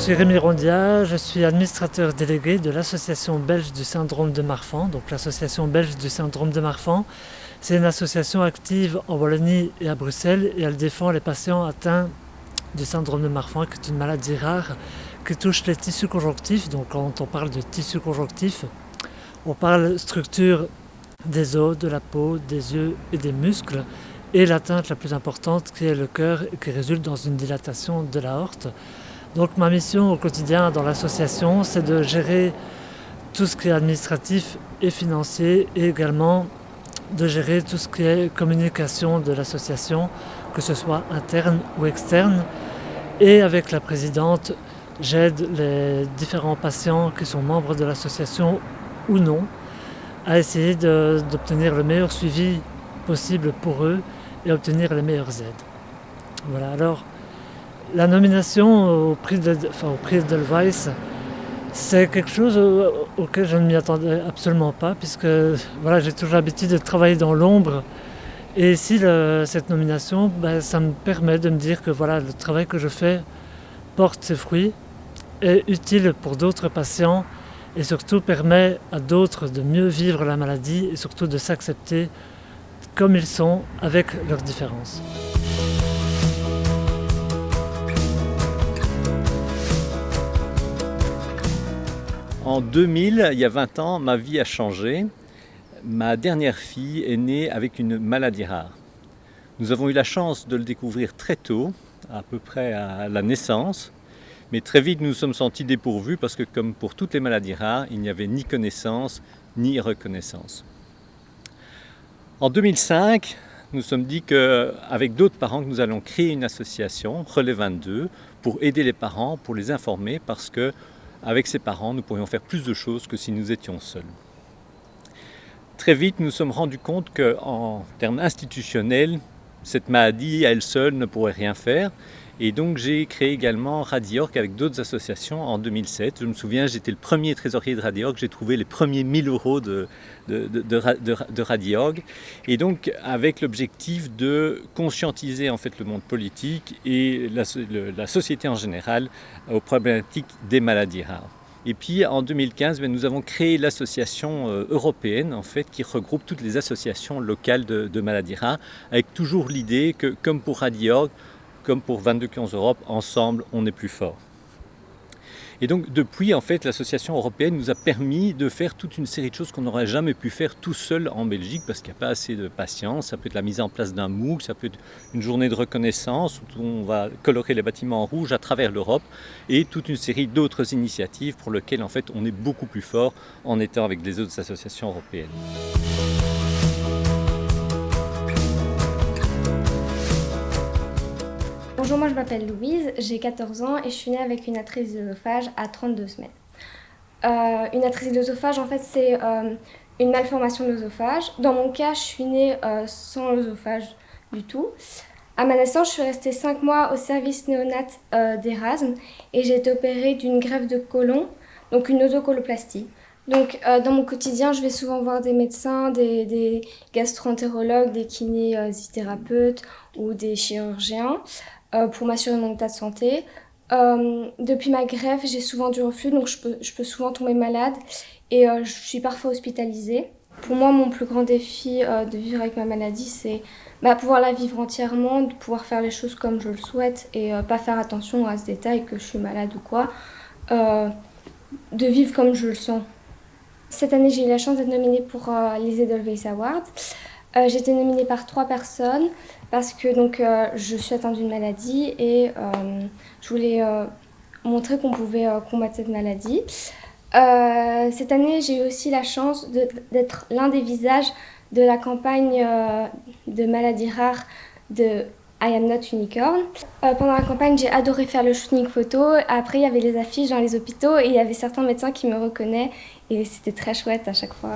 suis Rémi Rondia, je suis administrateur délégué de l'association belge du syndrome de Marfan. Donc l'association belge du syndrome de Marfan, c'est une association active en Wallonie et à Bruxelles et elle défend les patients atteints du syndrome de Marfan, qui est une maladie rare qui touche les tissus conjonctifs. Donc quand on parle de tissus conjonctifs, on parle structure des os, de la peau, des yeux et des muscles, et l'atteinte la plus importante qui est le cœur et qui résulte dans une dilatation de l'aorte. Donc ma mission au quotidien dans l'association, c'est de gérer tout ce qui est administratif et financier et également de gérer tout ce qui est communication de l'association, que ce soit interne ou externe. Et avec la présidente, j'aide les différents patients qui sont membres de l'association ou non à essayer d'obtenir le meilleur suivi possible pour eux et obtenir les meilleures aides. Voilà, alors la nomination au prix d'Edelweiss, c'est quelque chose auquel je ne m'y attendais absolument pas, puisque voilà, j'ai toujours l'habitude de travailler dans l'ombre. Et ici, cette nomination, ça me permet de me dire que voilà, le travail que je fais porte ses fruits, est utile pour d'autres patients et surtout permet à d'autres de mieux vivre la maladie et surtout de s'accepter comme ils sont avec leurs différences. En 2000, il y a 20 ans, ma vie a changé. Ma dernière fille est née avec une maladie rare. Nous avons eu la chance de le découvrir très tôt, à peu près à la naissance. Mais très vite, nous nous sommes sentis dépourvus parce que, comme pour toutes les maladies rares, il n'y avait ni connaissance ni reconnaissance. En 2005, nous nous sommes dit qu'avec d'autres parents, nous allons créer une association, Relais 22, pour aider les parents, pour les informer, parce que avec ces parents, nous pourrions faire plus de choses que si nous étions seuls. Très vite, nous nous sommes rendus compte qu'en termes institutionnels, cette maladie à elle seule ne pourrait rien faire. Et donc j'ai créé également Radiorg avec d'autres associations en 2007. Je me souviens, j'étais le premier trésorier de Radiorg, j'ai trouvé les premiers 1000 € de Radiorg. Et donc avec l'objectif de conscientiser en fait le monde politique et la société en général aux problématiques des maladies rares. Et puis en 2015, nous avons créé l'association européenne en fait, qui regroupe toutes les associations locales de maladies rares, avec toujours l'idée que, comme pour Radiorg, comme pour 22 15 Europe, ensemble, on est plus fort. Et donc, depuis, en fait, l'association européenne nous a permis de faire toute une série de choses qu'on n'aurait jamais pu faire tout seul en Belgique, parce qu'il n'y a pas assez de patience. Ça peut être la mise en place d'un MOOC, ça peut être une journée de reconnaissance où on va colorer les bâtiments en rouge à travers l'Europe, et toute une série d'autres initiatives pour lesquelles, en fait, on est beaucoup plus fort en étant avec les autres associations européennes. Bonjour, moi je m'appelle Louise, j'ai 14 ans et je suis née avec une arthrite de l'œsophage à 32 semaines. Une arthrite de l'œsophage, en fait, c'est une malformation de l'œsophage. Dans mon cas, je suis née sans l'œsophage du tout. À ma naissance, je suis restée 5 mois au service néonat d'Erasme et j'ai été opérée d'une greffe de côlon, donc une otocoloplastie. Donc, dans mon quotidien, je vais souvent voir des médecins, des gastro-entérologues, des kinésithérapeutes ou des chirurgiens pour m'assurer de mon état de santé. Depuis ma greffe, j'ai souvent du reflux, donc je peux souvent tomber malade et je suis parfois hospitalisée. Pour moi, mon plus grand défi de vivre avec ma maladie, c'est pouvoir la vivre entièrement, de pouvoir faire les choses comme je le souhaite et pas faire attention à ce détail que je suis malade ou quoi, de vivre comme je le sens. Cette année, j'ai eu la chance d'être nominée pour les Edelweiss Awards. J'ai été nominée par 3 personnes parce que je suis atteinte d'une maladie et je voulais montrer qu'on pouvait combattre cette maladie. Cette année, j'ai eu aussi la chance d'être l'un des visages de la campagne de maladies rares de I Am Not Unicorn. Pendant la campagne, j'ai adoré faire le shooting photo. Après, il y avait les affiches dans les hôpitaux et il y avait certains médecins qui me reconnaissaient et c'était très chouette à chaque fois.